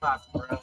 Fuck, bro.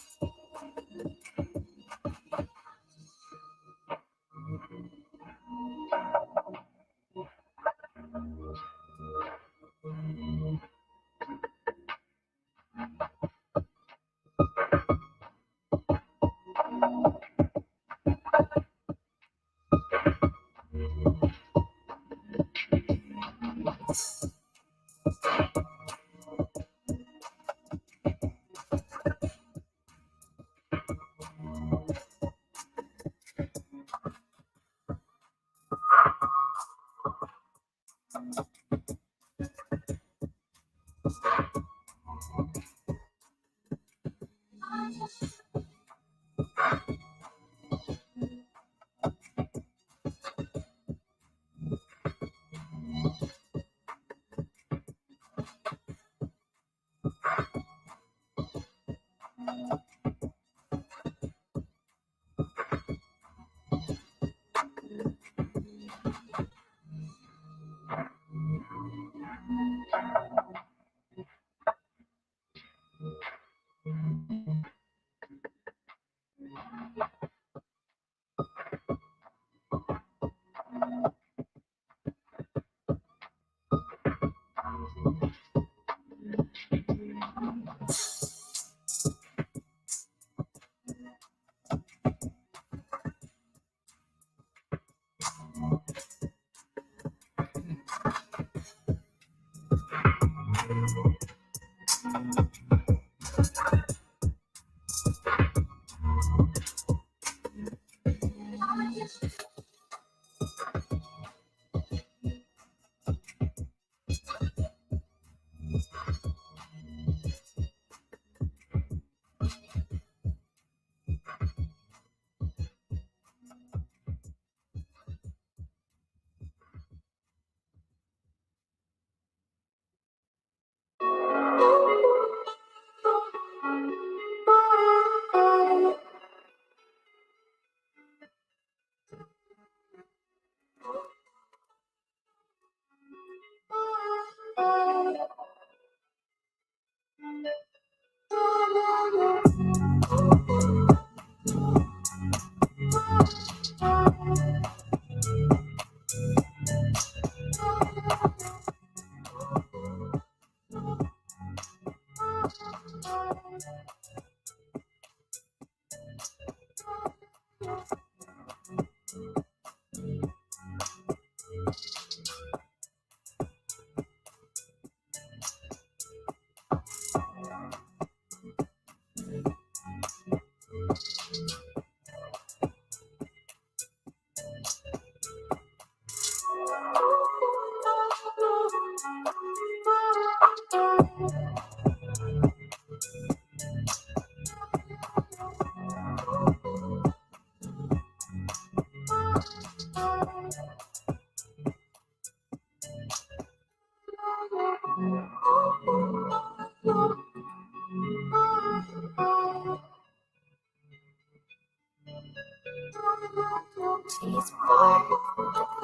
Jeez, boy,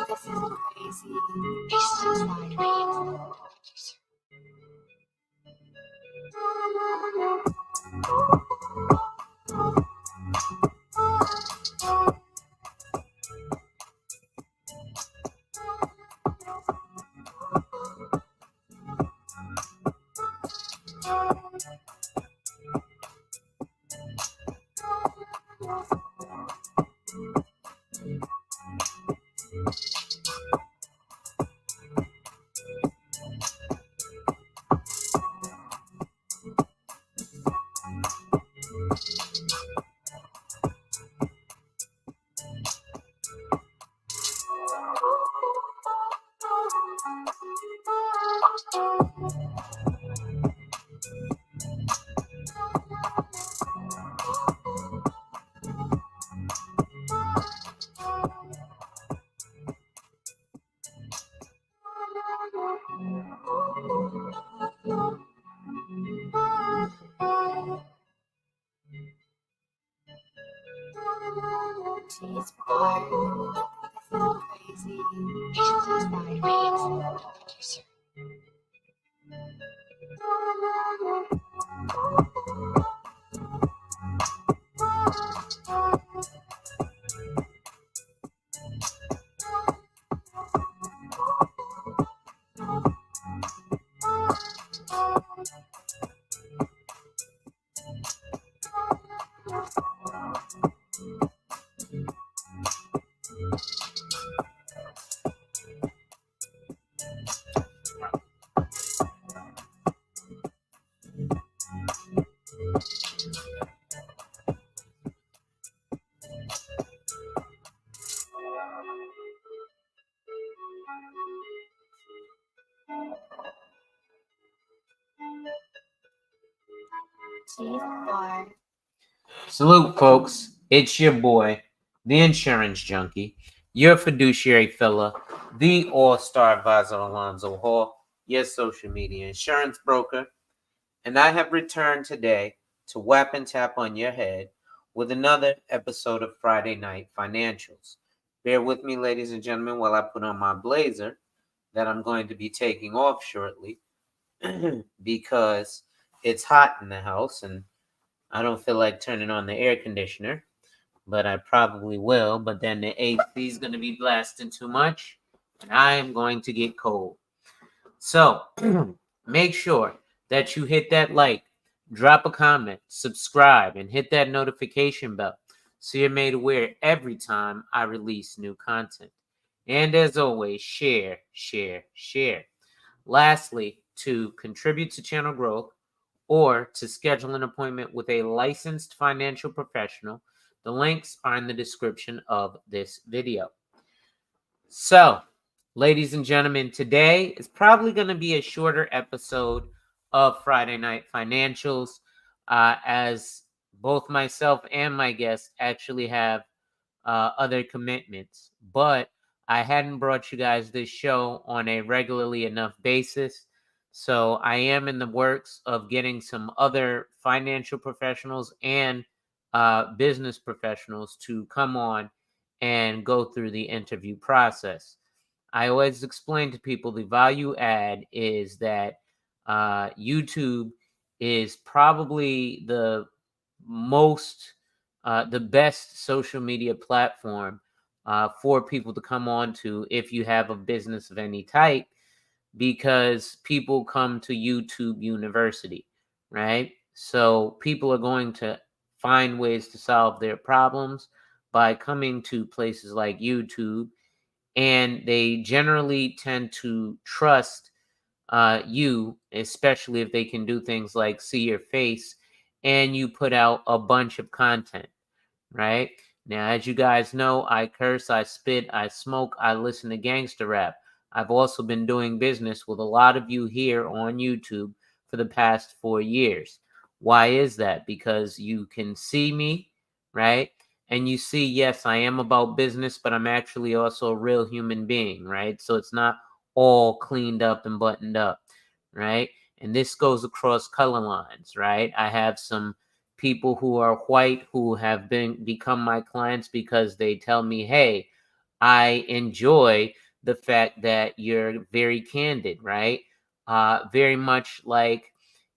this is crazy. This is not real. Jeez, boy, this is crazy. This is not real. G4. Salute, folks. It's your boy, the insurance junkie, your fiduciary fella, the all-star advisor Alonzo Hall, your social media insurance broker, and I have returned today to whap and tap on your head with another episode of Friday Night Financials. Bear with me, ladies and gentlemen, while I put on my blazer that I'm going to be taking off shortly because it's hot in the house and I don't feel like turning on the air conditioner, but I probably will. But then the AC is going to be blasting too much, and I am going to get cold. So make sure that you hit that like, drop a comment, subscribe, and hit that notification bell so you're made aware every time I release new content. And as always, share, share, share. Lastly, to contribute to channel growth, or to schedule an appointment with a licensed financial professional, the links are in the description of this video. So, ladies and gentlemen, today is probably going to be a shorter episode of Friday Night Financials, as both myself and my guests actually have other commitments. But I hadn't brought you guys this show on a regularly enough basis. So I am in the works of getting some other financial professionals and business professionals to come on and go through the interview process. I always explain to people the value add is that YouTube is probably the best social media platform for people to come on to if you have a business of any type, because people come to YouTube University, right? So people are going to find ways to solve their problems by coming to places like YouTube, and they generally tend to trust you, especially if they can do things like see your face and you put out a bunch of content, right? Now, as you guys know, I curse, I spit, I smoke, I listen to gangster rap. I've also been doing business with a lot of you here on YouTube for the past 4 years. Why is that? Because you can see me, right? And you see, yes, I am about business, but I'm actually also a real human being, right? So it's not all cleaned up and buttoned up, right? And this goes across color lines, right? I have some people who are white who have become my clients because they tell me, hey, I enjoy the fact that you're very candid, right? Very much like,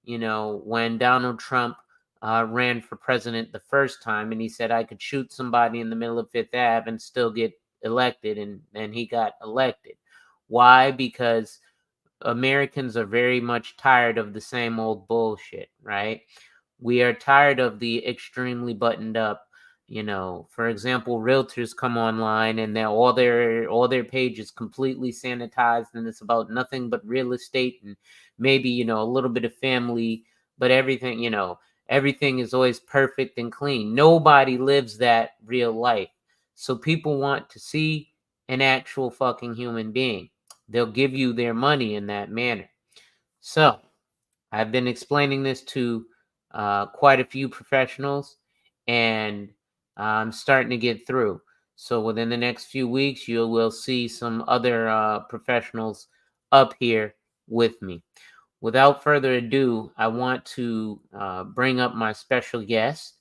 when Donald Trump ran for president the first time and he said I could shoot somebody in the middle of Fifth Ave and still get elected, and he got elected. Why? Because Americans are very much tired of the same old bullshit, right? We are tired of the extremely buttoned up, for example, realtors come online and they're all their pages completely sanitized, and it's about nothing but real estate and maybe, a little bit of family, but everything is always perfect and clean. Nobody lives that real life. So people want to see an actual fucking human being. They'll give you their money in that manner. So I've been explaining this to quite a few professionals, and I'm starting to get through. So within the next few weeks, you will see some other professionals up here with me. Without further ado, I want to bring up my special guest.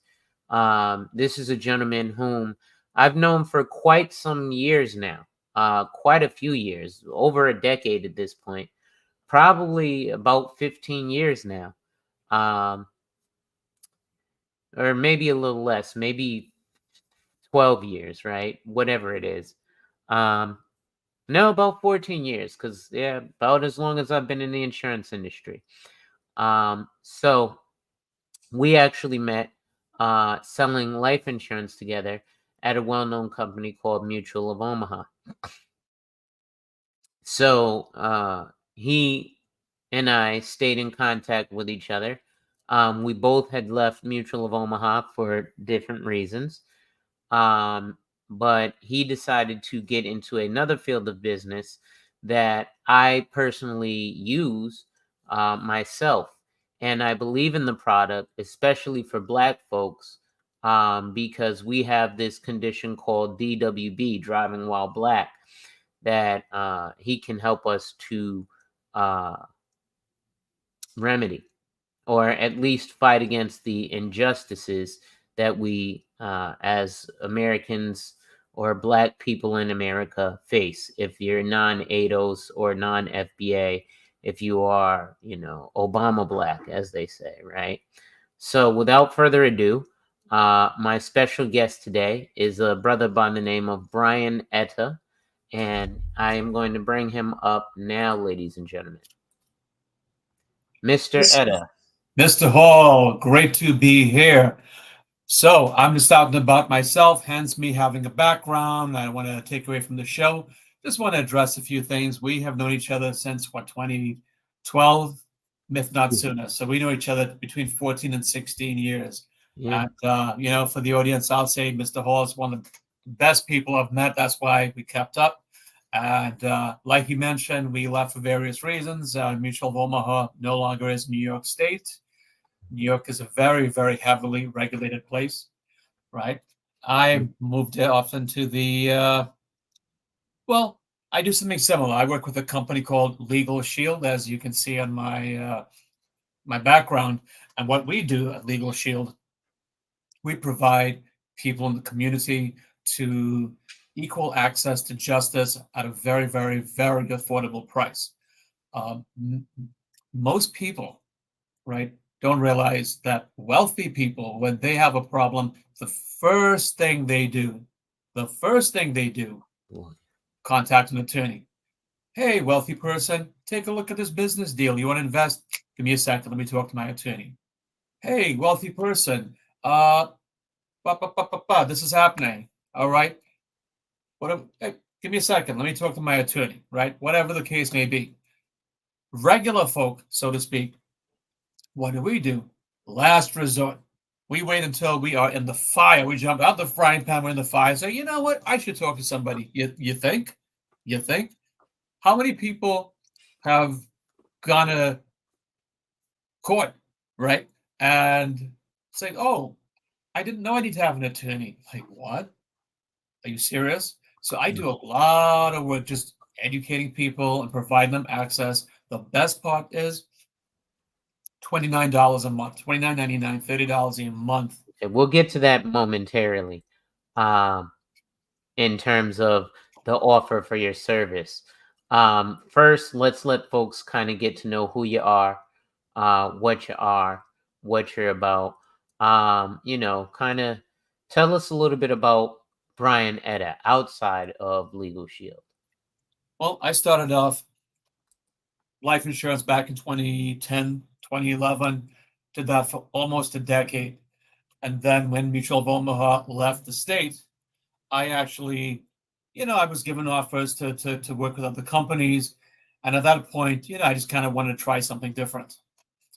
This is a gentleman whom I've known for quite some years now, quite a few years, over a decade at this point, probably about 15 years now, um, or maybe a little less, maybe 12 years, right? Whatever it is. Um, no, about 14 years, because, yeah, about as long as I've been in the insurance industry. So we actually met selling life insurance together at a well-known company called Mutual of Omaha. So he and I stayed in contact with each other. We both had left Mutual of Omaha for different reasons. Um, but he decided to get into another field of business that I personally use myself. And I believe in the product, especially for Black folks, because we have this condition called DWB, driving while Black, that he can help us to uh, remedy, or at least fight against the injustices that we, as Americans or Black people in America, face. If you're non-ADOS or non-FBA, if you are, Obama Black, as they say, right? So, without further ado, my special guest today is a brother by the name of Brian Etta, and I am going to bring him up now, ladies and gentlemen. Mr. Etta. Mr. Hall, great to be here. So I'm just talking about myself, hence me having a background. I don't want to take away from the show. Just want to address a few things. We have known each other since 2012, if not sooner. So we know each other between 14 and 16 years. Yeah. And for the audience, I'll say Mr. Hall is one of the best people I've met. That's why we kept up. And like you mentioned, we left for various reasons. Mutual of Omaha no longer is New York State. New York is a very, very heavily regulated place, right? I moved often to well, I do something similar. I work with a company called Legal Shield, as you can see on my background. And what we do at Legal Shield, we provide people in the community to equal access to justice at a very, very, very affordable price. Um, Most people, right, don't realize that wealthy people, when they have a problem, the first thing they do, contact an attorney. Hey, wealthy person, take a look at this business deal. You want to invest? Give me a second. Let me talk to my attorney. Hey, wealthy person, this is happening. All right. Hey, give me a second. Let me talk to my attorney, right? Whatever the case may be. Regular folk, so to speak, what do? Last resort. We wait until we are in the fire. We jump out the frying pan, we're in the fire. Say, you know what? I should talk to somebody. You think? You think? How many people have gone to court, right? And say, oh, I didn't know I need to have an attorney. Like, what? Are you serious? So I do a lot of work just educating people and providing them access. The best part is $29 a month, $29.99, $30 a month. Okay, we'll get to that momentarily, um, in terms of the offer for your service. First, let's let folks kind of get to know who you what you are, what you're about. Kind of tell us a little bit about Brian Etta outside of Legal Shield. Well, I started off life insurance back in 2010, 2011, did that for almost a decade. And then when Mutual of Omaha left the state, I actually, I was given offers to work with other companies. And at that point, I just kind of wanted to try something different. Okay.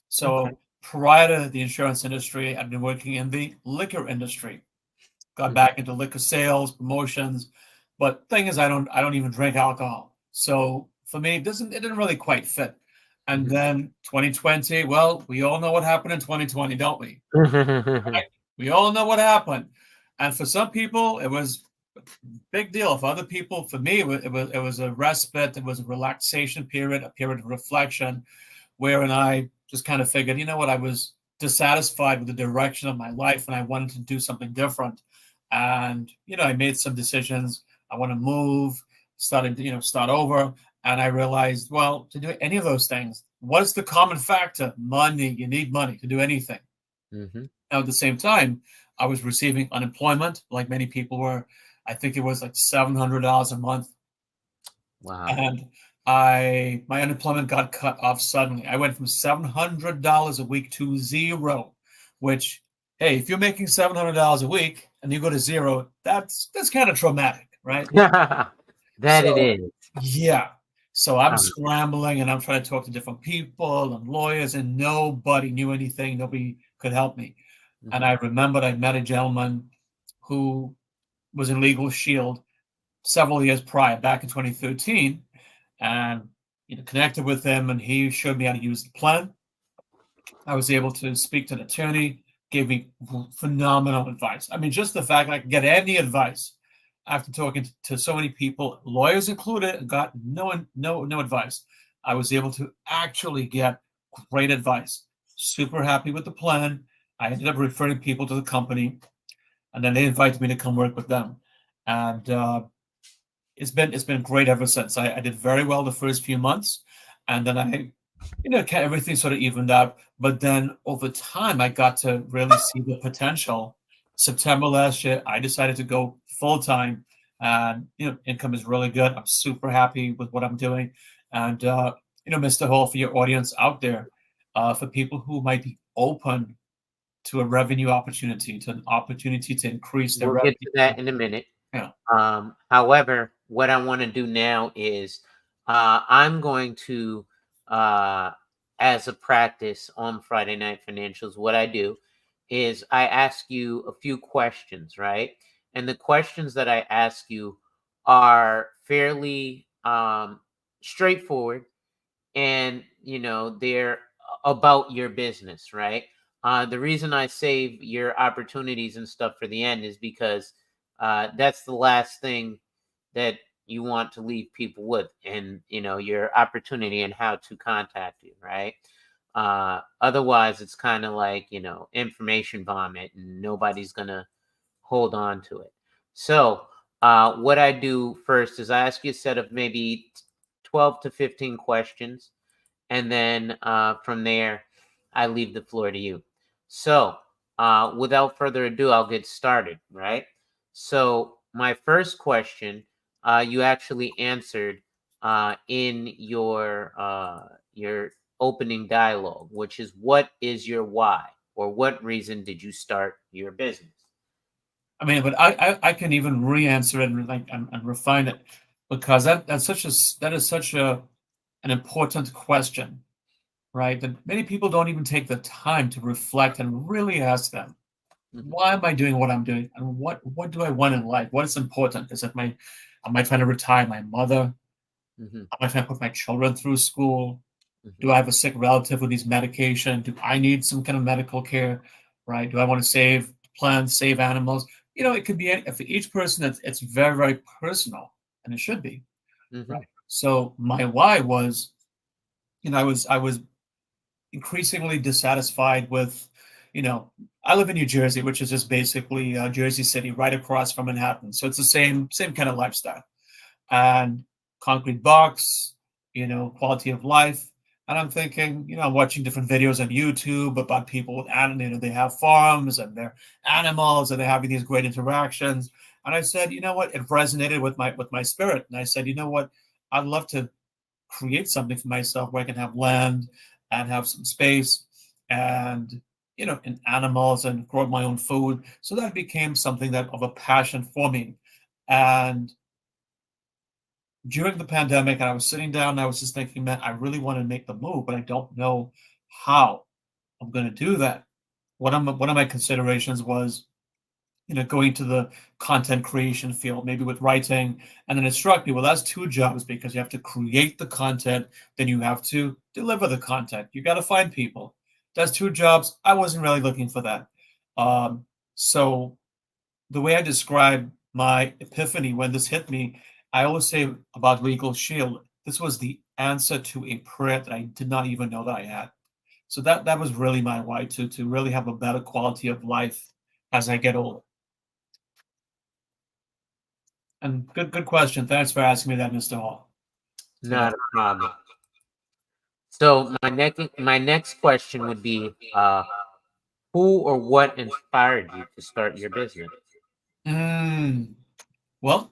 So prior to the insurance industry, I've been working in the liquor industry. Got Mhm. back into liquor sales, promotions. But thing is, I don't even drink alcohol. So for me, it didn't really quite fit. And Mhm. then 2020, well, we all know what happened in 2020, don't we? Mhm. Right? We all know what happened. And for some people, it was a big deal. For other people, for me, it was a respite. It was a relaxation period, a period of reflection, wherein I just kind of figured, you know what, I was dissatisfied with the direction of my life and I wanted to do something different. And, I made some decisions. I want to move, started, start over. And I realized, well, to do any of those things, what's the common factor? Money. You need money to do anything. Mhm. Now, at the same time, I was receiving unemployment like many people were. I think it was like $700 a month. Wow. And my unemployment got cut off suddenly. I went from $700 a week to zero, which hey, if you're making $700 a week and you go to zero, that's kind of traumatic, right? That it So is. yeah. So I'm Um, scrambling and I'm trying to talk to different people and lawyers, and nobody knew anything. Nobody could help me. And mhm. I remembered I met a gentleman who was in Legal Shield several years prior, back in 2013, and connected with him, and he showed me how to use the plan. I was able to speak to an attorney, gave me phenomenal advice. I mean, just the fact I could get any advice after talking to so many people, lawyers included, got no advice. I was able to actually get great advice. Super happy with the plan. I ended up referring people to the company, and then they invited me to come work with them. And it's been great ever since. I did very well the first few months, and then everything sort of evened out. But then over time, I got to really see the potential. September last year, I decided to go full time, and income is really good. I'm super happy with what I'm doing, and Mr. Hall, for your audience out there, for people who might be open to a revenue opportunity, to an opportunity to increase their We'll get revenue. to that in a minute. Yeah. However, what I want to do now is I'm going to, uh, as a practice on Friday Night Financials, what I do is I ask you a few questions, right? And the questions that I ask you are fairly straightforward, and they're about your business, right? The reason I save your opportunities and stuff for the end is because that's the last thing that you want to leave people with, and your opportunity and how to contact you, right? Otherwise it's kind of like information vomit, and nobody's gonna hold on to it. So what I do first is I ask you a set of maybe 12 to 15 questions, and then from there, I leave the floor to you. So, without further ado, I'll get started. Right. So, my first question, you actually answered in your opening dialogue, which is, what is your why, or what reason did you start your business? I mean, but I can even re-answer it and and refine it, because that is such an important question, right? That many people don't even take the time to reflect and really ask them, Hmm. why am I doing what I'm doing, and what do I want in life? What is important? Is it my Am I trying to retire my mother? Hmm. Am I trying to put my children through school? Hmm. Do I have a sick relative who needs medication? Do I need some kind of medical care? Right? Do I want to save plants, save animals? It could be for each person. It's very, very personal, and it should be, Hmm. right? So my why was, I was increasingly dissatisfied with, you know, I live in New Jersey, which is just basically Jersey City, right across from Manhattan. So it's the same kind of lifestyle, and concrete box, quality of life. And I'm thinking, I'm watching different videos on YouTube about people with animals. They have farms and they're animals and they're having these great interactions. And I said, you know what? It resonated with my spirit. And I said, you know what? I'd love to create something for myself where I can have land and have some space and and animals and grow my own food. So that became something that of a passion for me. And during the pandemic, and I was sitting down and I was just thinking, man, I really want to make the move, but I don't know how I'm going to do that. One of my considerations was, going to the content creation field, maybe with writing. And then it struck me, well, that's two jobs, because you have to create the content, then you have to deliver the content. You got to find people. That's two jobs. I wasn't really looking for that. So the way I describe my epiphany when this hit me, I always say about Legal Shield, this was the answer to a prayer that I did not even know that I had. So that was really my why, to really have a better quality of life as I get older. And good question. Thanks for asking me that, Mr. Hall. So Not that's a problem. So my next question would be, who or what inspired you to start your business? mm, well,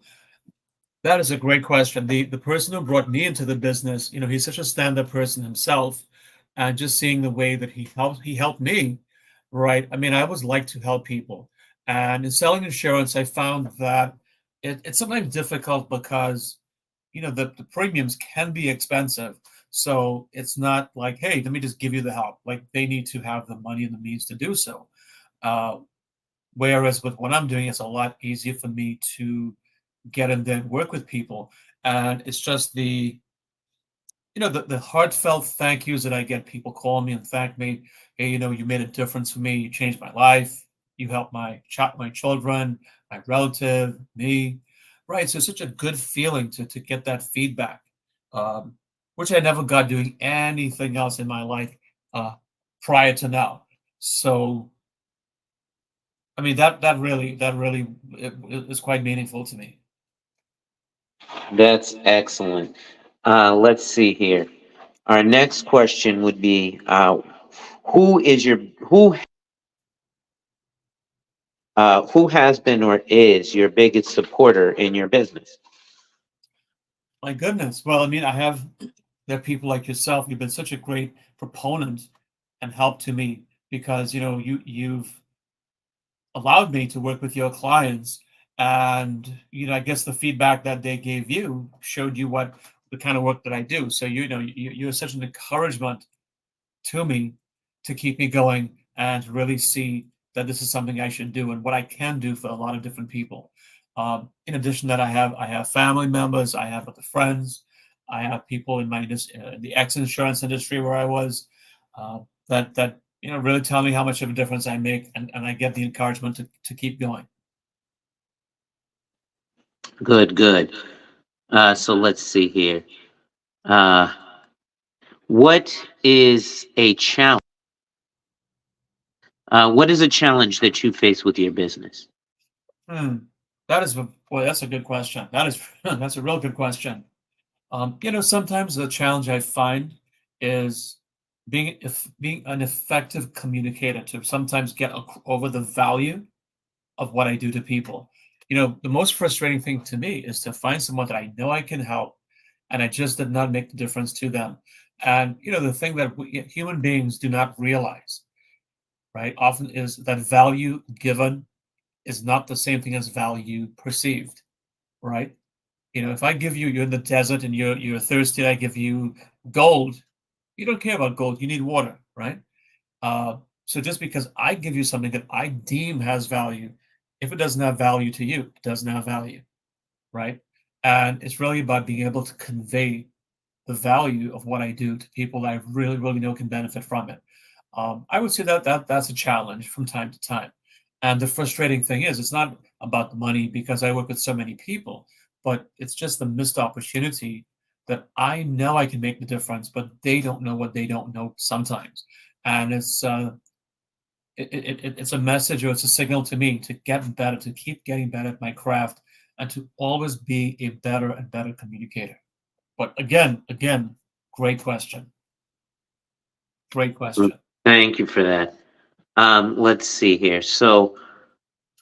that is a great question. The person who brought me into the business, he's such a stand-up person himself, and just seeing the way that he helped me, right? I mean, I always like to help people. And in selling insurance, I found that it's sometimes difficult because, the premiums can be expensive. So it's not like, hey, let me just give you the help. Like they need to have the money and the means to do so. Uh, Whereas with what I'm doing, it's a lot easier for me to get in there and work with people. And it's just the heartfelt thank yous that I get. People call me and thank me. Hey, you made a difference for me. You changed my life. You helped my children, my relative, me. Right. So it's such a good feeling to get that feedback, um, which I never got doing anything else in my life uh, prior to now. So I mean that really is quite meaningful to me. That's excellent. Let's see here. Our next question would be, who is your who has been or is your biggest supporter in your business? My goodness. Well, I mean, there are people like yourself. You've been such a great proponent and help to me because you've allowed me to work with your clients, and I guess the feedback that they gave you showed you what the kind of work that I do. So you're such an encouragement to me to keep me going and to really see that this is something I should do and what I can do for a lot of different people. In addition, that I have family members, I have other friends, I have people in the ex insurance industry where I was uh, that really tell me how much of a difference I make, and I get the encouragement to keep going. Good, good. So let's see here. Uh, what is a challenge? What is a challenge that you face with your business? Hmm. That is boy, that's a good question. That is that's a real good question. Sometimes the challenge I find is being an effective communicator to sometimes get over the value of what I do to people. The most frustrating thing to me is to find someone that I know I can help, and I just did not make the difference to them. And the thing that human beings do not realize, right, often is that value given is not the same thing as value perceived, right? If I give you're in the desert and you're thirsty, I give you gold. You don't care about gold. You need water, right? Uh, so just because I give you something that I deem has value, if it doesn't have value to you, it doesn't have value, right? And it's really about being able to convey the value of what I do to people that I really, really know can benefit from it. I would say that's a challenge from time to time. And the frustrating thing is, it's not about the money because I work with so many people, but it's just the missed opportunity that I know I can make the difference, but they don't know what they don't know sometimes. And it's a message, or it's a signal to me to get better, to keep getting better at my craft, and to always be a better and better communicator. But again, great question. Great question. Thank you for that. Let's see here. So,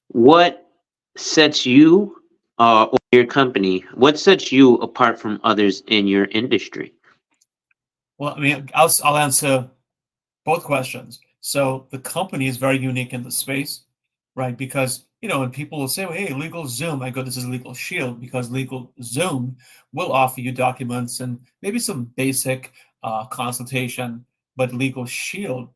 what sets you or your company? What sets you apart from others in your industry? Well, I mean, I'll answer both questions. So the company is very unique in the space, right? Because, when people will say, well, hey, Legal Zoom, I go, this is Legal Shield, because Legal Zoom will offer you documents and maybe some basic consultation, but Legal Shield,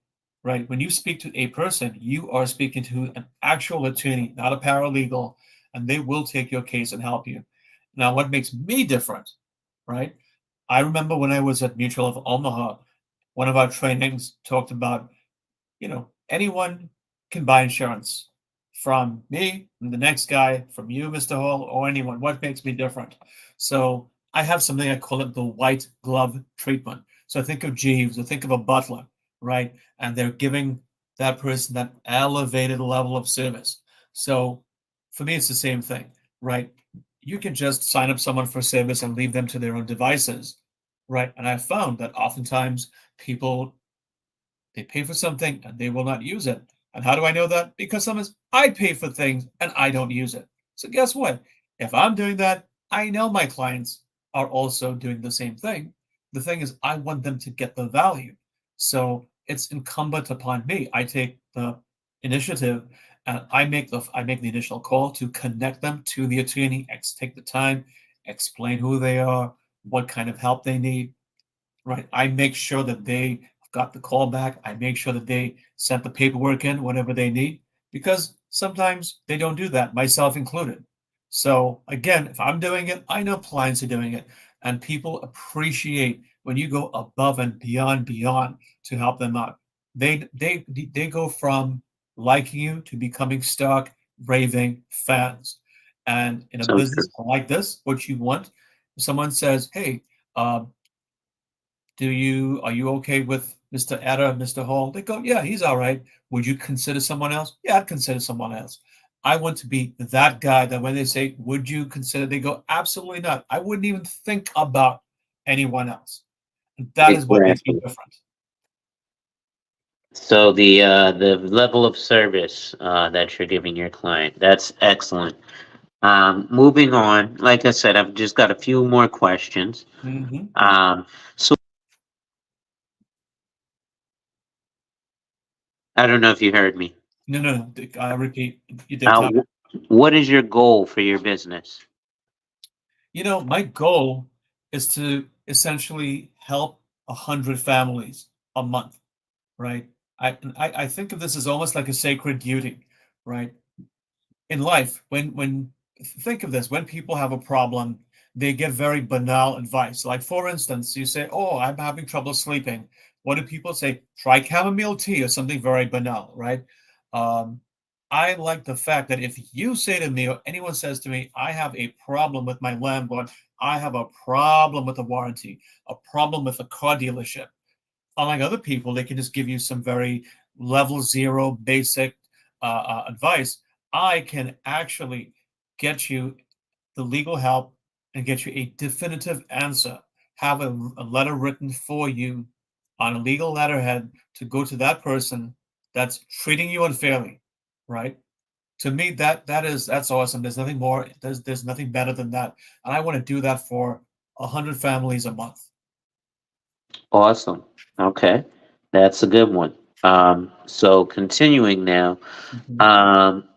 right? When you speak to a person, you are speaking to an actual attorney, not a paralegal, and they will take your case and help you. Now, what makes me different, right? I remember when I was at Mutual of Omaha, one of our trainings talked about, anyone can buy insurance from me, from the next guy, from you, Mr. Hall, or anyone. What makes me different? So I have something, I call it the white glove treatment. So I think of Jeeves, I think of a butler, right? And they're giving that person that elevated level of service. So for me, it's the same thing, right? You can just sign up someone for service and leave them to their own devices, right? And I found that oftentimes people, they pay for something and they will not use it. And how do I know that? Because sometimes I pay for things and I don't use it. So guess what? If I'm doing that, I know my clients are also doing the same thing. The thing is, I want them to get the value. So it's incumbent upon me. I take the initiative, and I make the initial call to connect them to the attorney. Take the time, explain who they are, what kind of help they need. Right, I make sure that they got the call back. I make sure that they sent the paperwork in whenever they need, because sometimes they don't do that, myself included. So again, if I'm doing it, I know clients are doing it, and people appreciate when you go above and beyond to help them out. They go from liking you to becoming stuck, raving fans. And in a So true. business like this, what you want, if someone says, "Hey, um, are you okay with Mr. Etta, Mr. Hall?" They go, "Yeah, he's all right. Would you consider someone else?" "Yeah, I'd consider someone else." I want to be that guy that when they say, "Would you consider?" They go, "Absolutely not. I wouldn't even think about anyone else." And that is what makes me Exactly. different. So the level of service that you're giving your client, that's excellent. Moving on, like I said, I've just got a few more questions. Hmm. Um, so I don't know if you heard me. No, no, no. I repeat, you did tell me. What is your goal for your business? My goal is to essentially help 100 families a month, right? I think of this as almost like a sacred duty, right? In life, when think of this, when people have a problem, they give very banal advice. Like for instance, you say, "Oh, I'm having trouble sleeping." What do people say? "Try chamomile tea," or something very banal, right? Um, I like the fact that if you say to me or anyone says to me, "I have a problem with my landlord, I have a problem with the warranty, a problem with a car dealership," unlike other people, they can just give you some very level zero basic advice. I can actually get you the legal help and get you a definitive answer. Have a letter written for you on a legal letterhead to go to that person that's treating you unfairly, right? To me, that's awesome. There's nothing more. There's nothing better than that, and I want to do that for 100 families a month. Awesome. Okay, that's a good one. So continuing now. Mhm. Um,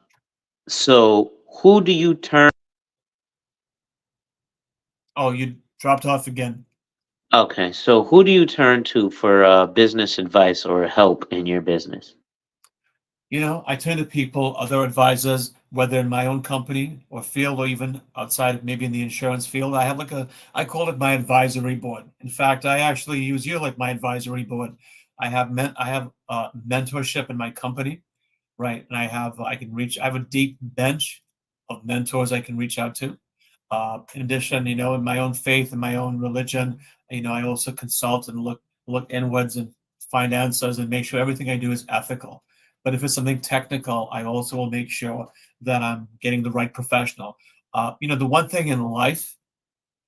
so who do you turn? Oh, you dropped off again. Okay, so who do you turn to for business advice or help in your business? I turn to people, other advisors, whether in my own company or field or even outside of maybe in the insurance field. I have I call it my advisory board. In fact, I actually use you like my advisory board. I have mentorship in my company, right? And I have a deep bench of mentors I can reach out to. In addition, in my own faith and my own religion, I also consult and look inwards and find answers and make sure everything I do is ethical. But if it's something technical, I also will make sure that I'm getting the right professional. The one thing in life,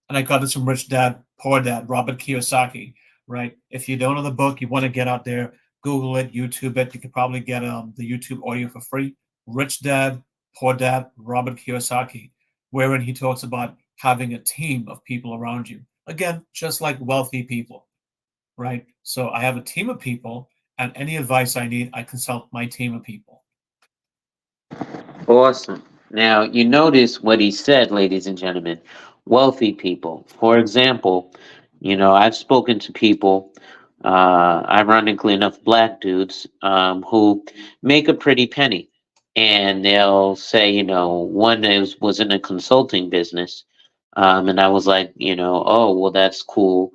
and I got this from Rich Dad, Poor Dad, Robert Kiyosaki, right? If you don't know the book, you want to get out there, Google it, YouTube it. You could probably get the YouTube audio for free. Rich Dad, Poor Dad, Robert Kiyosaki, wherein he talks about having a team of people around you. Again, just like wealthy people, right? So I have a team of people, and any advice I need, I consult my team of people. Awesome. Now, you notice what he said, ladies and gentlemen. Wealthy people. For example, I've spoken to people, ironically enough, black dudes, who make a pretty penny. And they'll say, one was in a consulting business. And I was like, oh, well, that's cool.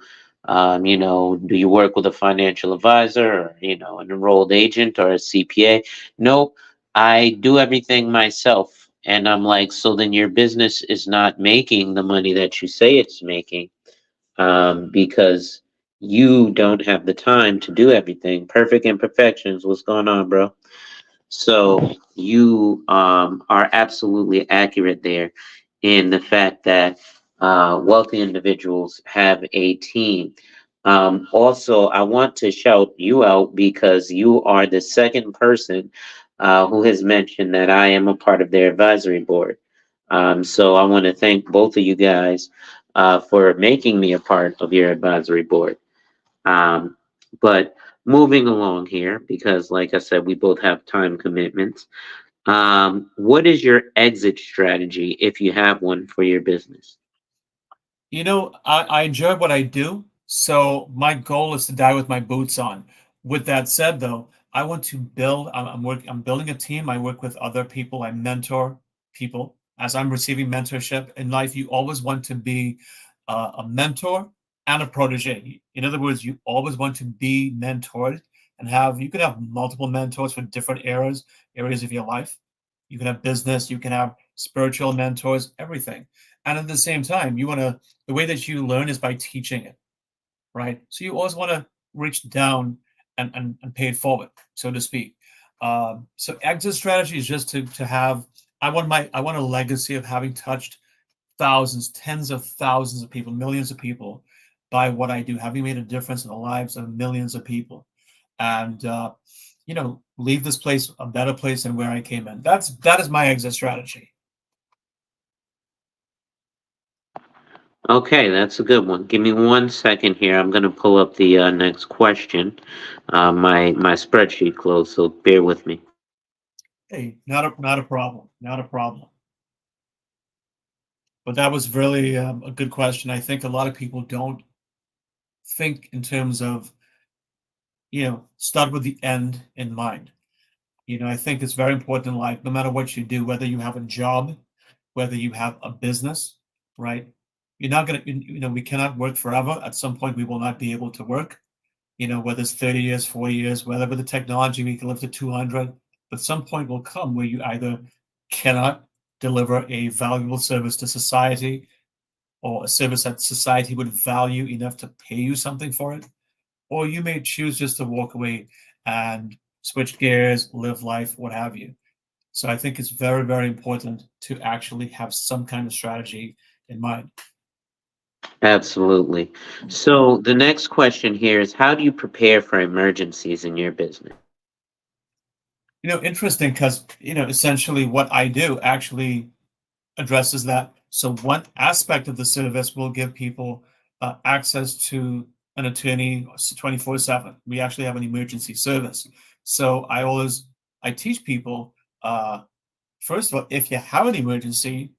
Do you work with a financial advisor or, an enrolled agent or a CPA? Nope, I do everything myself. And I'm like, so then your business is not making the money that you say it's making, because you don't have the time to do everything. Perfect imperfections. What's going on, bro? So you are absolutely accurate there in the fact that wealthy individuals have a team. Also, I want to shout you out because you are the second person who has mentioned that I am a part of their advisory board. So I want to thank both of you guys for making me a part of your advisory board. Um, but moving along here, because like I said, we both have time commitments. What is your exit strategy if you have one for your business? I enjoy what I do, so my goal is to die with my boots on. With that said, though, I want to build. I'm building a team. I work with other people. I mentor people. As I'm receiving mentorship in life, you always want to be a mentor and a protege. In other words, you always want to be mentored and have. You can have multiple mentors for different areas of your life. You can have business. You can have spiritual mentors. Everything. And at the same time, you want to the way that you learn is by teaching it, right? So you always want to reach down and pay it forward, so to speak. So exit strategy is just to have. I want a legacy of having touched thousands, tens of thousands of people, millions of people by what I do, having made a difference in the lives of millions of people, and leave this place a better place than where I came in. That is my exit strategy. Okay, that's a good one. Give me 1 second here. I'm going to pull up the next question. My spreadsheet closed, so bear with me. Hey, not a problem, not a problem. But that was really a good question. I think a lot of people don't think in terms of, start with the end in mind. I think it's very important in life, no matter what you do, whether you have a job, whether you have a business, right? You're not going to, we cannot work forever. At some point, we will not be able to work, whether it's 30 years, 40 years, whether with the technology we can live to 200. But some point will come where you either cannot deliver a valuable service to society or a service that society would value enough to pay you something for it, or you may choose just to walk away and switch gears, live life, what have you. So I think it's very, very important to actually have some kind of strategy in mind. Absolutely. So the next question here is, how do you prepare for emergencies in your business? Interesting because, essentially what I do actually addresses that. So one aspect of the service will give people access to an attorney 24/7. We actually have an emergency service. So I teach people, first of all, if you have an emergency,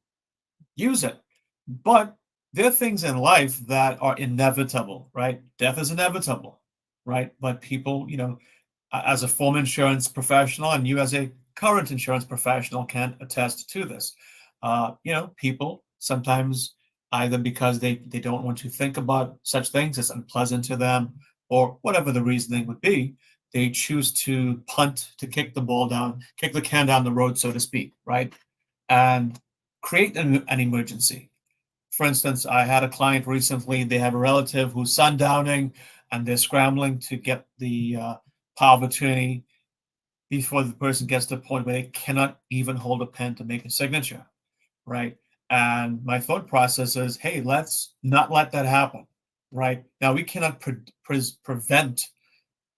use it. But there are things in life that are inevitable, right? Death is inevitable, right? But people, as a former insurance professional and you as a current insurance professional can attest to this. People sometimes either because they don't want to think about such things, it's unpleasant to them, or whatever the reasoning would be, they choose to punt, to kick the ball down, kick the can down the road, so to speak, right? And create an emergency. For instance, I had a client recently, they have a relative who's sundowning and they're scrambling to get the power of attorney before the person gets to the point where they cannot even hold a pen to make a signature, right? And my thought process is, hey, let's not let that happen, right? Now, we cannot prevent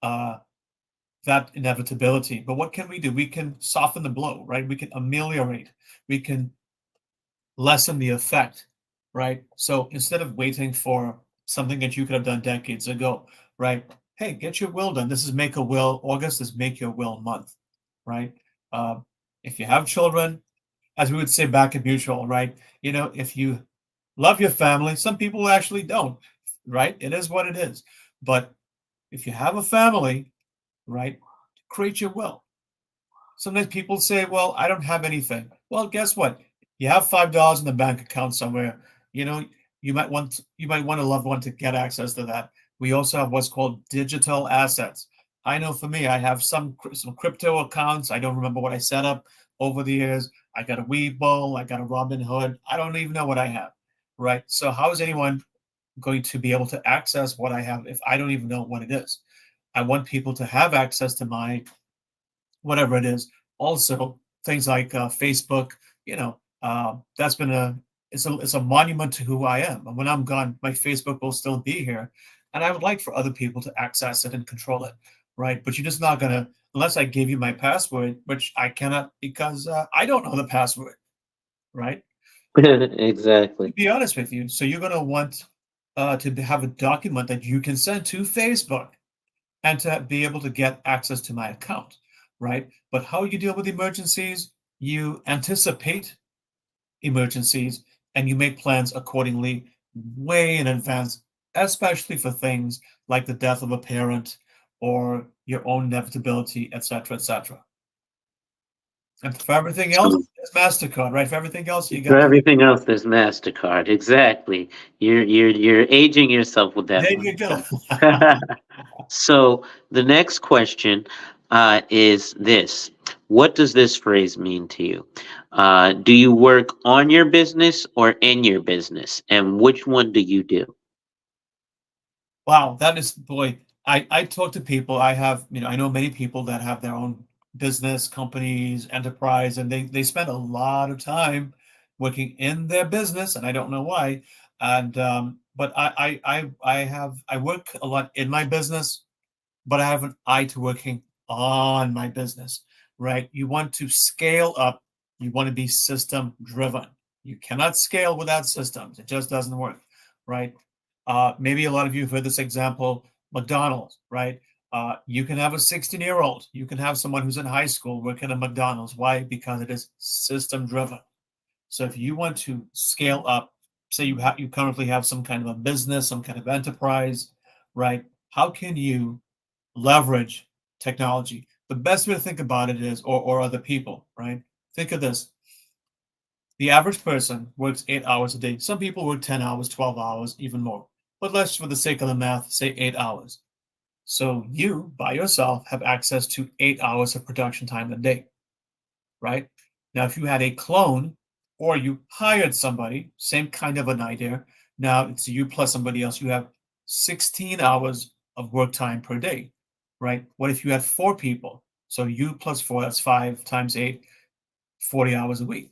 uh, that inevitability, but what can we do? We can soften the blow, right? We can ameliorate, we can lessen the effect, right? So instead of waiting for something that you could have done decades ago, right? Hey, get your will done. This is make a will. August is make your will month, right? Um, if you have children, as we would say back in mutual, right? If you love your family, some people actually don't, right? It is what it is. But if you have a family, right, create your will. Sometimes people say, well, I don't have anything. Well, guess what? You have $5 in the bank account somewhere. You know, you might want a loved one to get access to that. We also have what's called digital assets. I know for me, I have some crypto accounts. I don't remember what I set up over the years. I got a Webull, I got a Robinhood. I don't even know what I have. Right. So how is anyone going to be able to access what I have if I don't even know what it is? I want people to have access to my whatever it is. Also, things like Facebook, that's been it's a monument to who I am. And when I'm gone, my Facebook will still be here, and I would like for other people to access it and control it, right? But you're just not gonna unless I give you my password, which I cannot because I don't know the password, right? To Exactly. be honest with you, so you're gonna want to have a document that you can send to Facebook, and to be able to get access to my account, right? But how you deal with emergencies, you anticipate emergencies and you make plans accordingly way in advance, especially for things like the death of a parent or your own inevitability, etc., etc. And for everything else, So it's MasterCard, right? For everything else, you for got. everything else, there's Mastercard. Exactly. You're aging yourself with that There one. you go. So the next question is this: what does this phrase mean to you? Do you work on your business or in your business, and which one do you do? Wow, that is, boy. I talk to people. I have, I know many people that have their own business, companies, enterprise, and they spend a lot of time working in their business, and I don't know why. And but I work a lot in my business, but I have an eye to working on my business, right? You want to scale up, you want to be system driven. You cannot scale without systems, it just doesn't work, right? Maybe a lot of you have heard this example, McDonald's, right? You can have a 16-year-old, you can have someone who's in high school working at McDonald's. Why? Because it is system driven. So if you want to scale up, say you currently have some kind of a business, some kind of enterprise, right? How can you leverage technology? The best way to think about it is, or other people, right? Think of this. The average person works 8 hours a day. Some people work 10 hours, 12 hours, even more. But let's, for the sake of the math, say 8 hours. So you, by yourself, have access to 8 hours of production time a day, right? Now, if you had a clone or you hired somebody, same kind of an idea. Now it's you plus somebody else. You have 16 hours of work time per day, right? What if you had four people? So you plus four, that's 5 times 8, 40 hours a week.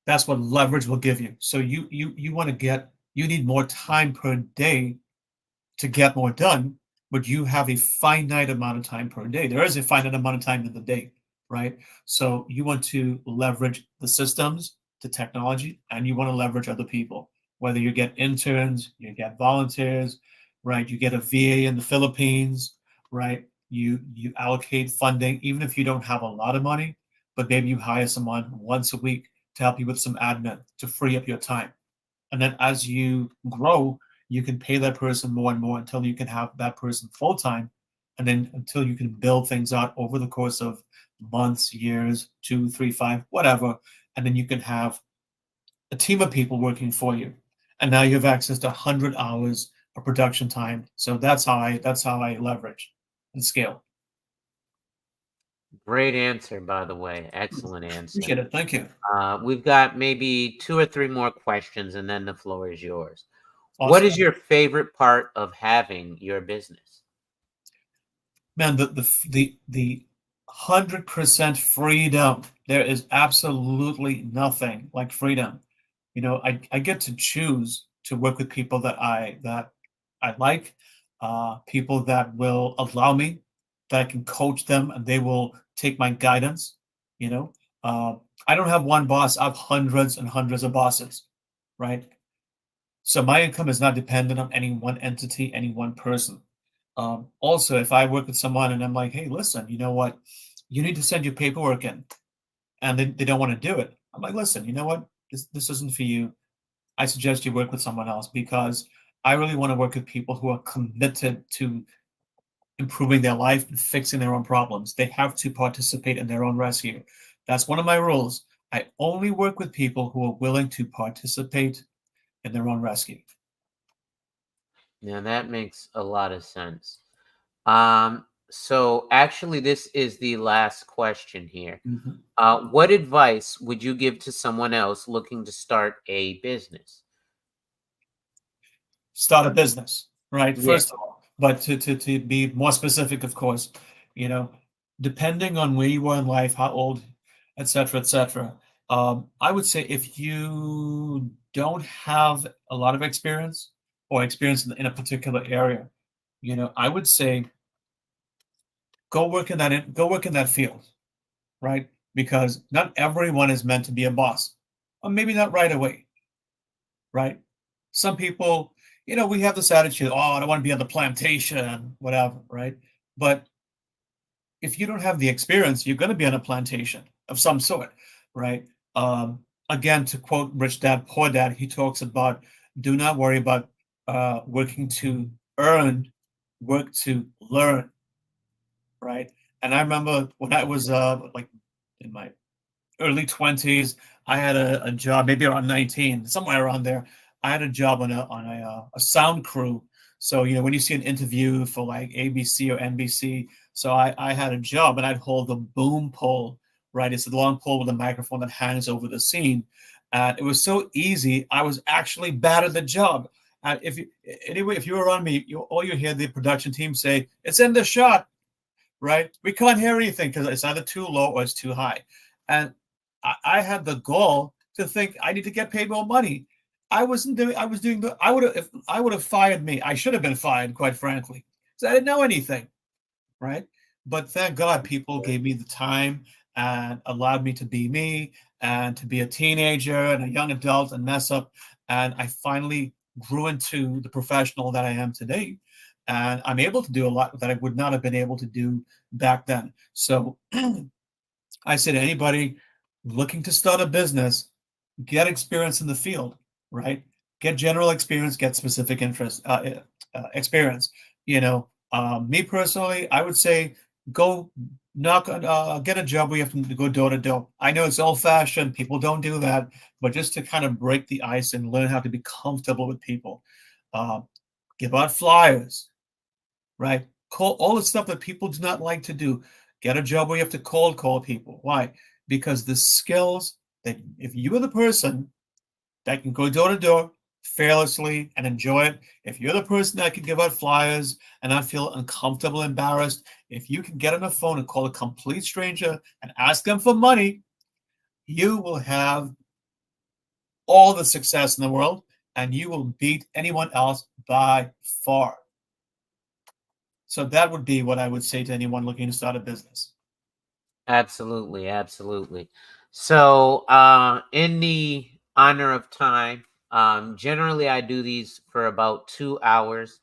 That's what leverage will give you. So you want to you need more time per day to get more done, but you have a finite amount of time per day. There is a finite amount of time in the day, right? So you want to leverage the systems, the technology, and you want to leverage other people. Whether you get interns, you get volunteers, right? You get a VA in the Philippines, right? You allocate funding, even if you don't have a lot of money, but maybe you hire someone once a week to help you with some admin to free up your time. And then as you grow, you can pay that person more and more until you can have that person full time. And then until you can build things out over the course of months, years, 2, 3, 5, whatever. And then you can have a team of people working for you. And now you have access to 100 hours of production time. So that's how I leverage and scale. Great answer, by the way. Excellent answer. Appreciate it. Thank you. We've got maybe two or three more questions, and then the floor is yours. What Awesome. is your favorite part of having your business? Man, the 100% freedom. There is absolutely nothing like freedom. I get to choose to work with people that I like, people that will allow me, that I can coach them, and they will take my guidance. You know, uh, I don't have one boss. I have hundreds and hundreds of bosses, right? So my income is not dependent on any one entity, any one person. Also, if I work with someone and I'm like, hey, listen, you know what? You need to send your paperwork in, and they don't want to do it. I'm like, listen, you know what? This isn't for you. I suggest you work with someone else because I really want to work with people who are committed to improving their life and fixing their own problems. They have to participate in their own rescue. That's one of my rules. I only work with people who are willing to participate in their own rescue. Now that makes a lot of sense. So actually, this is the last question here. Mhm. What advice would you give to someone else looking to start a business? Start a business, right? Yeah. First of all, but to be more specific, of course, you know, depending on where you are in life, how old, etc., etc. I would say if you don't have a lot of experience or experience in a particular area, I would say go work in that field, right? Because not everyone is meant to be a boss, or maybe not right away, right? Some people, we have this attitude, oh, I don't want to be on the plantation, whatever, right? But if you don't have the experience, you're going to be on a plantation of some sort, right? Um, Again, to quote Rich Dad Poor Dad, he talks about do not worry about working to earn, work to learn, right? And I remember when I was like in my early 20s, I had a job, maybe around 19, somewhere around there. I had a job on a sound crew. So, when you see an interview for like ABC or NBC, so I had a job and I'd hold the boom pole, right? It's the long pole with a microphone that hangs over the scene. And it was so easy. I was actually bad at the job. And if you were around me, all you hear the production team say, it's in the shot, right? We can't hear anything because it's either too low or it's too high. And I had the goal to think I need to get paid more money. I wasn't doing. I was doing the. I would have. If I would have fired me, I should have been fired, quite frankly, because I didn't know anything, right? But thank God, people gave me the time and allowed me to be me and to be a teenager and a young adult and mess up. And I finally grew into the professional that I am today. And I'm able to do a lot that I would not have been able to do back then. So I say to anybody looking to start a business, get experience in the field, right? Get general experience, get specific interest, experience. Me personally, I would say go get a job where you have to go door to door. I know it's old fashioned, people don't do that, but just to kind of break the ice and learn how to be comfortable with people. Uh, Give out flyers, right? Call all the stuff that people do not like to do. Get a job where you have to cold call people. Why? Because the skills that if you are the person that can go door to door fearlessly and enjoy it, if you're the person that can give out flyers and not feel uncomfortable, embarrassed, if you can get on the phone and call a complete stranger and ask them for money, you will have all the success in the world and you will beat anyone else by far. So that would be what I would say to anyone looking to start a business. Absolutely, absolutely. So, in the honor of time, generally I do these for about 2 hours,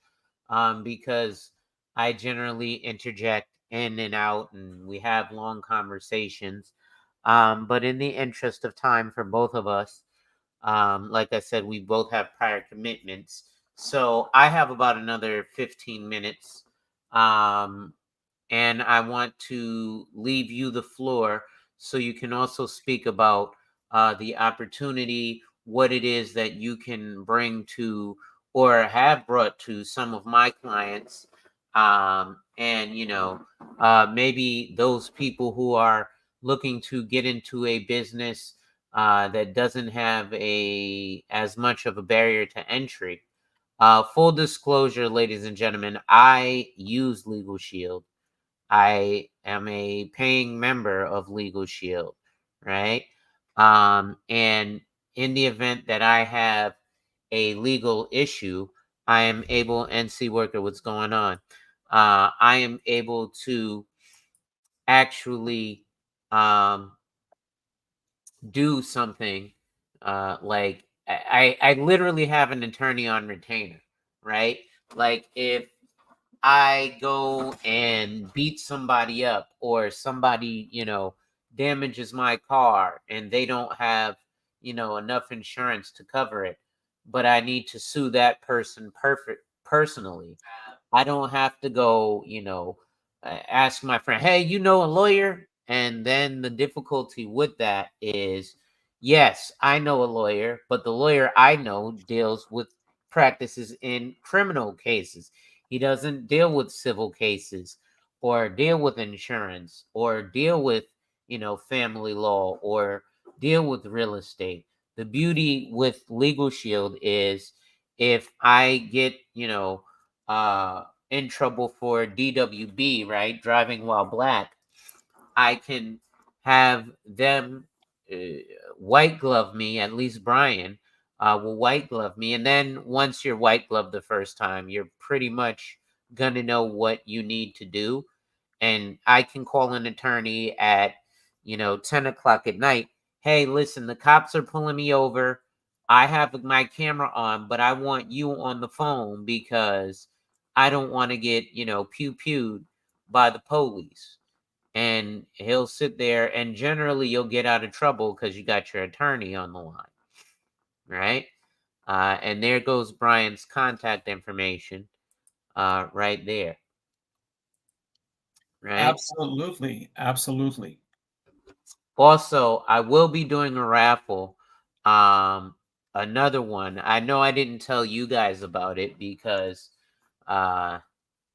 because I generally interject in and out, and we have long conversations. But in the interest of time for both of us, like I said, we both have prior commitments, so I have about another 15 minutes. Um, and I want to leave you the floor so you can also speak about the opportunity, what it is that you can bring to or have brought to some of my clients, and maybe those people who are looking to get into a business that doesn't have a as much of a barrier to entry. Full disclosure, ladies and gentlemen, I use Legal Shield. I am a paying member of Legal Shield, right? And in the event that I have a legal issue, I am able, NC worker, what's going on? I am able to actually um, do something like I literally have an attorney on retainer, right? Like if I go and beat somebody up or somebody, damages my car and they don't have, enough insurance to cover it, but I need to sue that person personally. I don't have to go, ask my friend, hey, you know a lawyer? And then the difficulty with that is, yes, I know a lawyer, but the lawyer I know deals with practices in criminal cases. He doesn't deal with civil cases or deal with insurance or deal with, family law or deal with real estate. The beauty with Legal Shield is if I get, in trouble for DWB, right? Driving while black, I can have them uh, white glove me, at least Brian will white glove me. And then once you're white glove the first time, you're pretty much going to know what you need to do. And I can call an attorney at 10 o'clock at night. Hey, listen, the cops are pulling me over. I have my camera on, but I want you on the phone because I don't want to get pew pewed by the police. And he'll sit there, and generally you'll get out of trouble because you got your attorney on the line, right? And there goes Brian's contact information right there, right? Absolutely, absolutely. Also, I will be doing a raffle. Um, Another one. I know I didn't tell you guys about it because uh,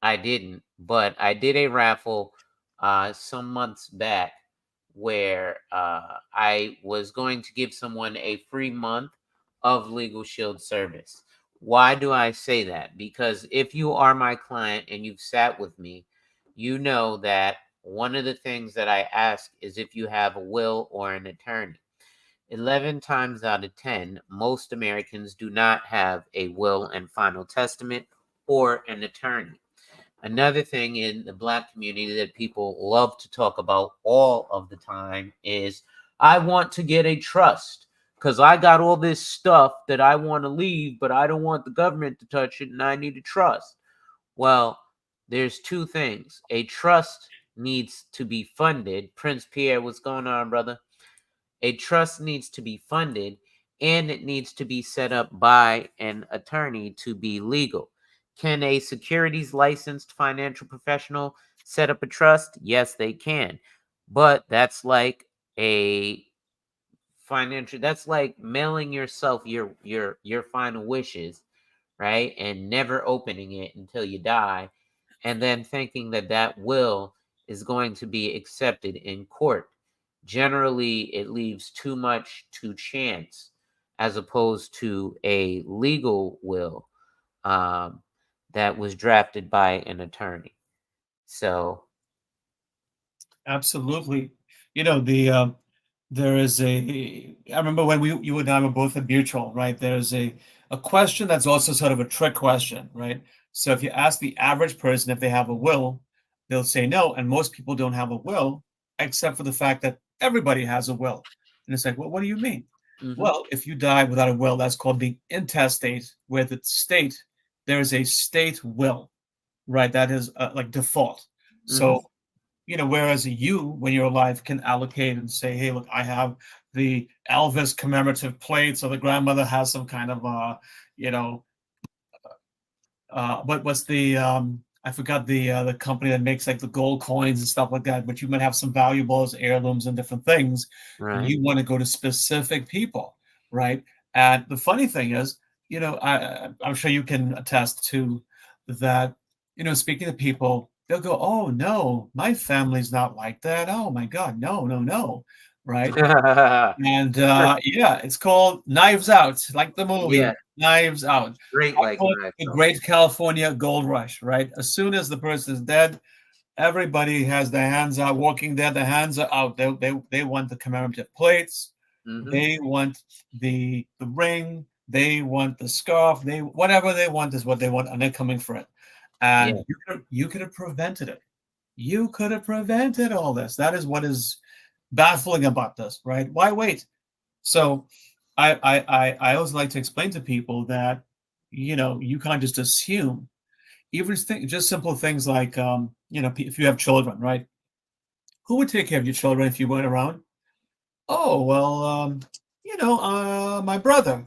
I didn't, but I did a raffle some months back where I was going to give someone a free month of Legal Shield service. Why do I say that? Because if you are my client and you've sat with me, you know that one of the things that I ask is if you have a will or an attorney. 11 times out of 10, most Americans do not have a will and final testament or an attorney. Another thing in the Black community that people love to talk about all of the time is I want to get a trust because I got all this stuff that I want to leave, but I don't want the government to touch it and I need a trust. Well, there's two things. A trust needs to be funded. Prince Pierre, what's going on, brother? A trust needs to be funded and it needs to be set up by an attorney to be legal. Can a securities licensed financial professional set up a trust? Yes, they can. But that's like a that's like mailing yourself your final wishes, right? And never opening it until you die and then thinking that that will is going to be accepted in court. Generally, it leaves too much to chance as opposed to a legal will um, that was drafted by an attorney. So, Absolutely. You know, there is a I remember when you and I were both at Mutual, right? There's a question that's also sort of a trick question, right? So if you ask the average person if they have a will, they'll say no, and most people don't have a will, except for the fact that everybody has a will. And it's like, well, what do you mean? mhm, Well, if you die without a will, that's called the intestate, where the state, there is a state will, right? That is like default. mhm, So whereas you, when you're alive, can allocate and say, hey, look, I have the Elvis commemorative plates, or the grandmother has some kind of, you know, what's the, I forgot the company that makes like the gold coins and stuff like that, but you might have some valuables, heirlooms, and different things, and right. you want to go to specific people, right? And the funny thing is, I'm sure you can attest to that. Speaking to people, they'll go, "Oh no, my family's not like that. Oh my God, no, no, no," right? And yeah, it's called Knives Out, like the Yeah, movie Knives Out. great I like call it knives the out. Great California Gold Rush, right? As soon as the person is dead, everybody has their hands out. Walking Dead, the hands are out. They want the commemorative plates. Mhm. They want the ring. They want the scarf. They whatever they want is what they want, and they're coming for it. And Yeah. you could have prevented it. You could have prevented all this. That is what is baffling about this, right? Why wait? So I always like to explain to people that you can't just assume. Even just simple things like if you have children, right? Who would take care of your children if you weren't around? Oh well, my brother.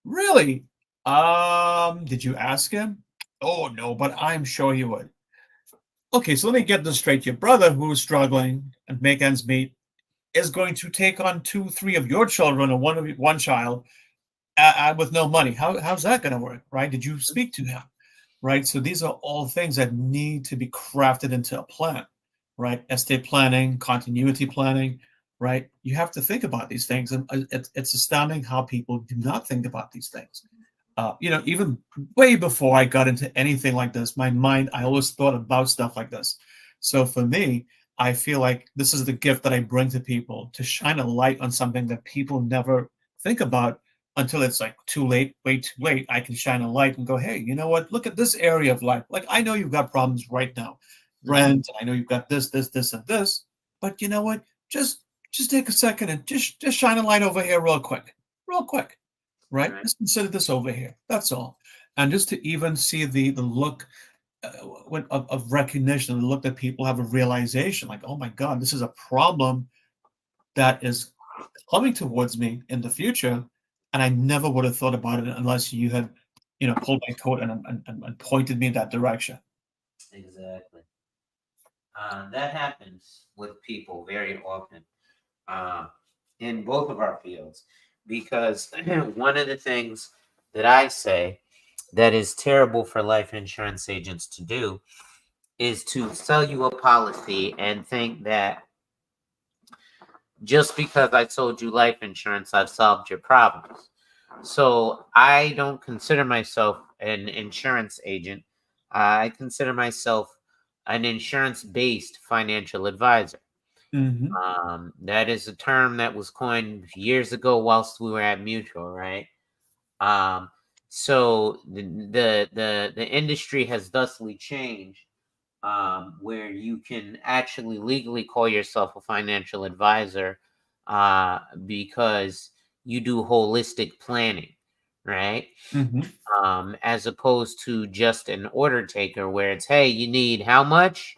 Really? Did you ask him? Oh no, but I'm sure he would. Okay, so let me get this straight. Your brother, who is struggling and make ends meet, is going to take on two, three of your children, or one child, with no money. How's that going to work, right? Did you speak to him, right? So these are all things that need to be crafted into a plan, right? Estate planning, continuity planning, right? You have to think about these things, and it's astounding how people do not think about these things. Even way before I got into anything like this, my mind, I always thought about stuff like this. So for me, I feel like this is the gift that I bring to people, to shine a light on something that people never think about until it's like too late, way too late. I can shine a light and go, hey, you know what? Look at this area of life. Like, I know you've got problems right now, Mhm. rent. I know you've got this, and this. But you know what? Just take a second and just shine a light over here real quick, right? Right. Just consider this over here. That's all. And just to even see the look. of recognition, and look at people, have a realization like, oh my God, this is a problem that is coming towards me in the future, and I never would have thought about it unless you had, pulled my coat and pointed me in that direction. Exactly. That happens with people very often, uh, in both of our fields, because one of the things that I say that is terrible for life insurance agents to do is to sell you a policy and think that just because I sold you life insurance, I've solved your problems. So I don't consider myself an insurance agent. I consider myself an insurance based financial advisor. Hmm. That is a term that was coined years ago whilst we were at Mutual, right? Um, so the industry has thusly changed, where you can actually legally call yourself a financial advisor, because you do holistic planning, right? Hmm. As opposed to just an order taker where it's, hey, you need how much?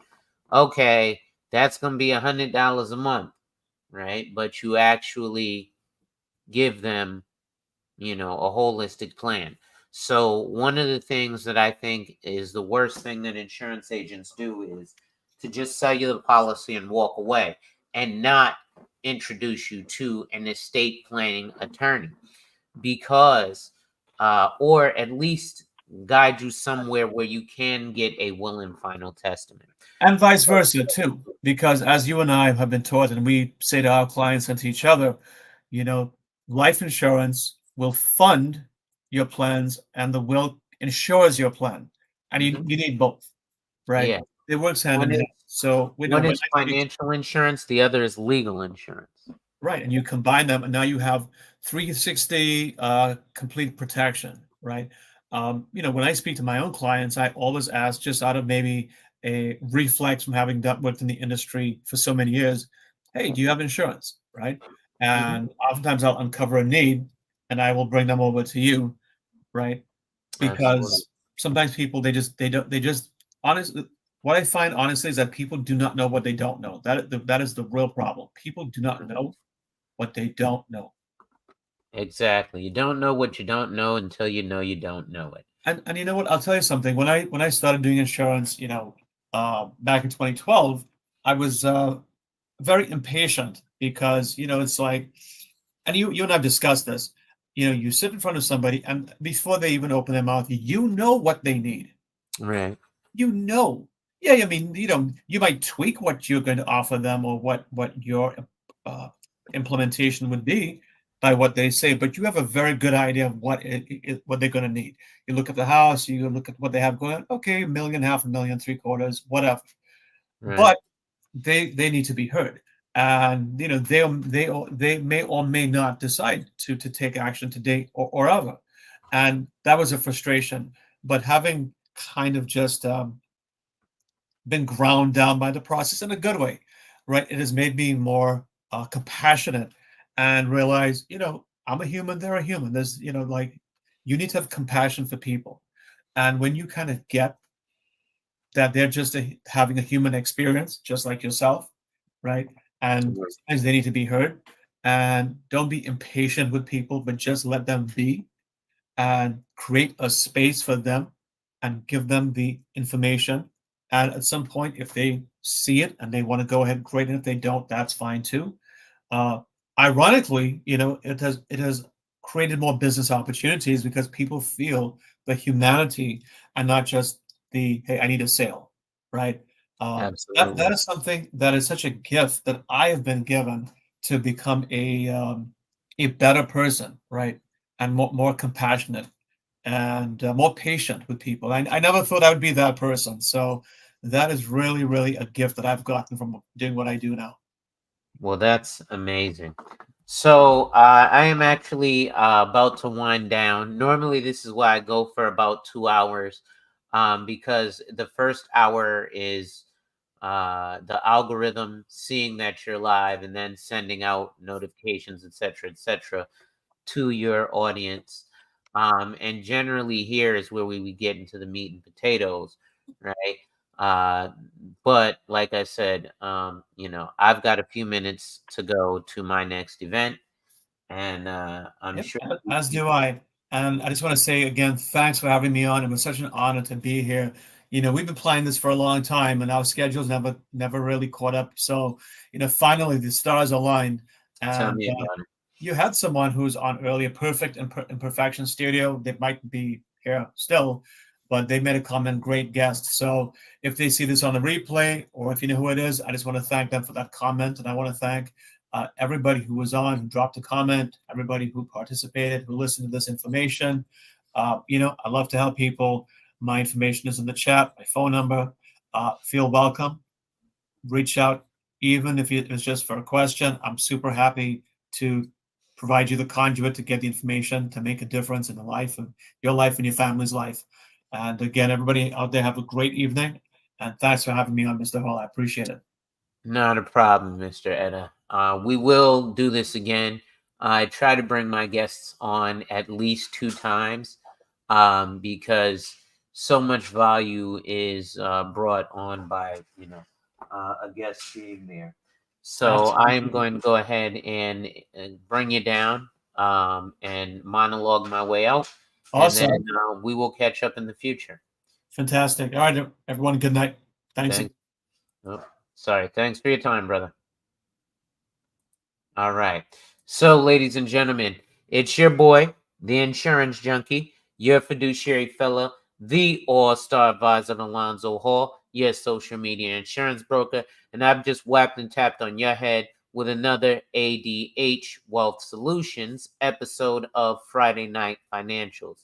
Okay, that's going to be $100 a month, right? But you actually give them, a holistic plan. So one of the things that I think is the worst thing that insurance agents do is to just sell you the policy and walk away and not introduce you to an estate planning attorney, because or at least guide you somewhere where you can get a will and final testament. And vice versa too, because as you and I have been taught, and we say to our clients and to each other, you know, life insurance will fund your plans, and the will insures your plan, and Mhm. you need both, right? Yeah. It works hand in One hand. is So we know one when is I speak. financial insurance, the other is legal insurance. Right, and you combine them, and now you have 360 complete protection, right? When I speak to my own clients, I always ask, just out of maybe a reflex from having done worked in the industry for so many years, hey, do you have insurance, right? Mhm. And oftentimes I'll uncover a need, and I will bring them over to you, right? Absolutely. Because sometimes people, they just honestly, what I find honestly is that people do not know what they don't know. That is the real problem. People do not know what they don't know. Exactly. You don't know what you don't know until you know you don't know it. And you know what? I'll tell you something. When I started doing insurance, back in 2012, I was very impatient because it's like, and you and I've discussed this. You sit in front of somebody, and before they even open their mouth, you know what they need. Right. You know. Yeah, I mean, you might tweak what you're going to offer them, or what your uh, implementation would be by what they say, but you have a very good idea of what they're going to need. You look at the house, you look at what they have going on. Okay, a million, half a million, three quarters, whatever. Right. But they need to be heard, and they may or may not decide to take action today or ever, and that was a frustration. But having kind of just been ground down by the process in a good way, right? It has made me more compassionate and realize, I'm a human, they're a human. There's, like, you need to have compassion for people. And when you kind of get that they're just having a human experience, just like yourself, right? And Right. sometimes they need to be heard. And don't be impatient with people, but just let them be, and create a space for them and give them the information. And at some point, if they see it and they want to go ahead, great. And if they don't, that's fine too. Uh, Ironically, it has created more business opportunities because people feel the humanity and not just the, hey, I need a sale, right? That Absolutely. is something that is such a gift that I have been given to become a better person, right? And more compassionate and more patient with people. I never thought I would be that person. So that is really, really a gift that I've gotten from doing what I do now. Well, that's amazing. So I am actually about to wind down. Normally, this is why I go for about 2 hours, because the first hour is the algorithm seeing that you're live and then sending out notifications, etc., to your audience. And generally, here is where we get into the meat and potatoes, right? Uh, but like I said, I've got a few minutes to go to my next event, and I'm Yep, sure. as do I. And I just want to say again, thanks for having me on. It was such an honor to be here. We've been planning this for a long time, and our schedules never really caught up. So, finally the stars aligned, Tell and me about it. you had someone who's on earlier Perfect and Imperfection Studio. They might be here still, but they made a comment, great guest. So if they see this on the replay, or if you know who it is, I just want to thank them for that comment. And I want to thank everybody who was on, who dropped a comment, everybody who participated, who listened to this information. I love to help people. My information is in the chat, my phone number. Feel welcome. Reach out, even if it was just for a question. I'm super happy to provide you the conduit to get the information to make a difference in the life of your life and your family's life. And again, everybody out there, have a great evening. And thanks for having me on, Mr. Hall. I appreciate it. Not a problem, Mr. Etta. We will do this again. I try to bring my guests on at least 2 times, because so much value is brought on by a guest being there. So I am Absolutely. going to go ahead and bring you down, and monologue my way out, and then Awesome. we will catch up in the future. Fantastic. All right, everyone, good night. Thanks again. Thanks. Oh, sorry. Thanks for your time, brother. All right. So, ladies and gentlemen, it's your boy, the insurance junkie, your fiduciary fella, the all-star advisor, Alonzo Hall, your social media insurance broker, and I've just whapped and tapped on your head with another ADH Wealth Solutions episode of Friday Night Financials.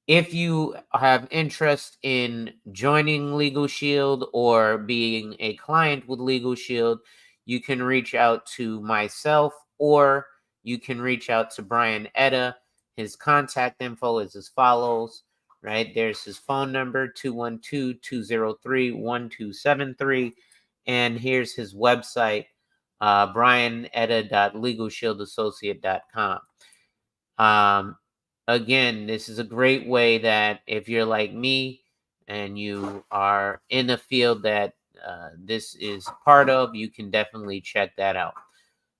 If you have interest in joining Legal Shield or being a client with Legal Shield, you can reach out to myself, or you can reach out to Brian Etta. His contact info is as follows, right? There's his phone number, 212-203-1273. And here's his website, brianetta.legalshieldassociate.com. Um, Again, this is a great way that if you're like me and you are in a field that this is part of, you can definitely check that out.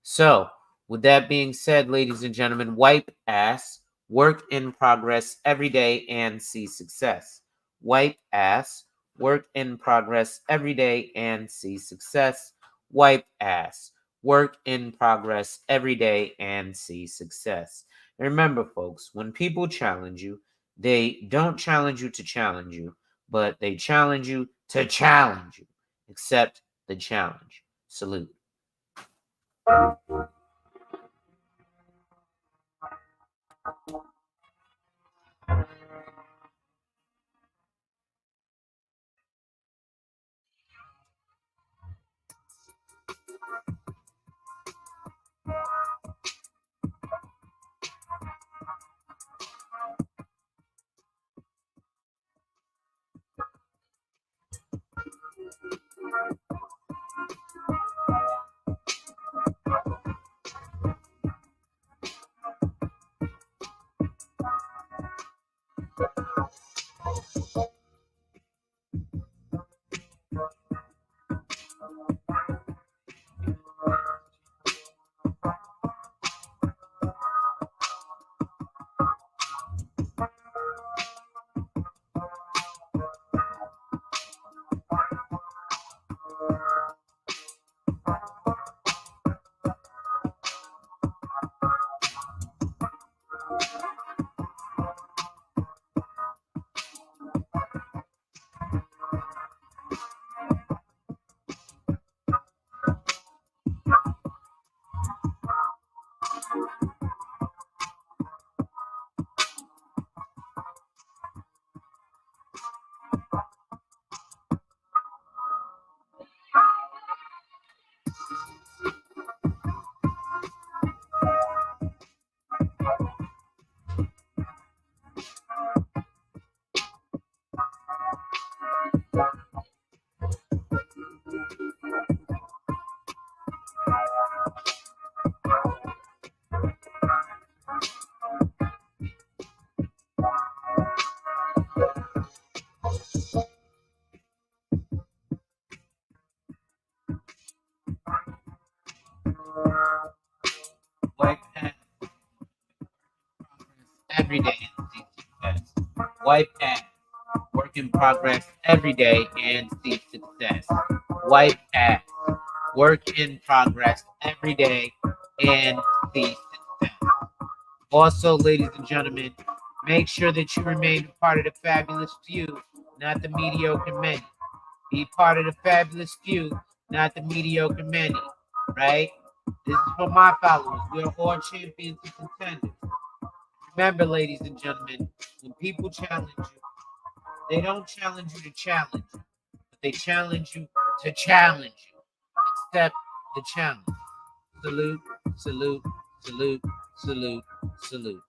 So, with that being said, ladies and gentlemen, wipe ass, work in progress every day, and see success. Wipe ass, work in progress every day, and see success. Wipe ass, work in progress every day, and see success. And remember, folks, when people challenge you, they don't challenge you to challenge you, but they challenge you to challenge you. Accept the challenge. Salute. every day and see success. Wipe ass. Work in progress every day and see success. Wipe ass. Work in progress every day and see success. Also, ladies and gentlemen, make sure that you remain a part of the fabulous few, not the mediocre many. Be part of the fabulous few, not the mediocre many. Right? This is for my followers. We are all champions and contenders. Remember, ladies and gentlemen, when people challenge you, they don't challenge you to challenge you, but they challenge you to challenge you. Accept the challenge. Salute, salute, salute, salute, salute.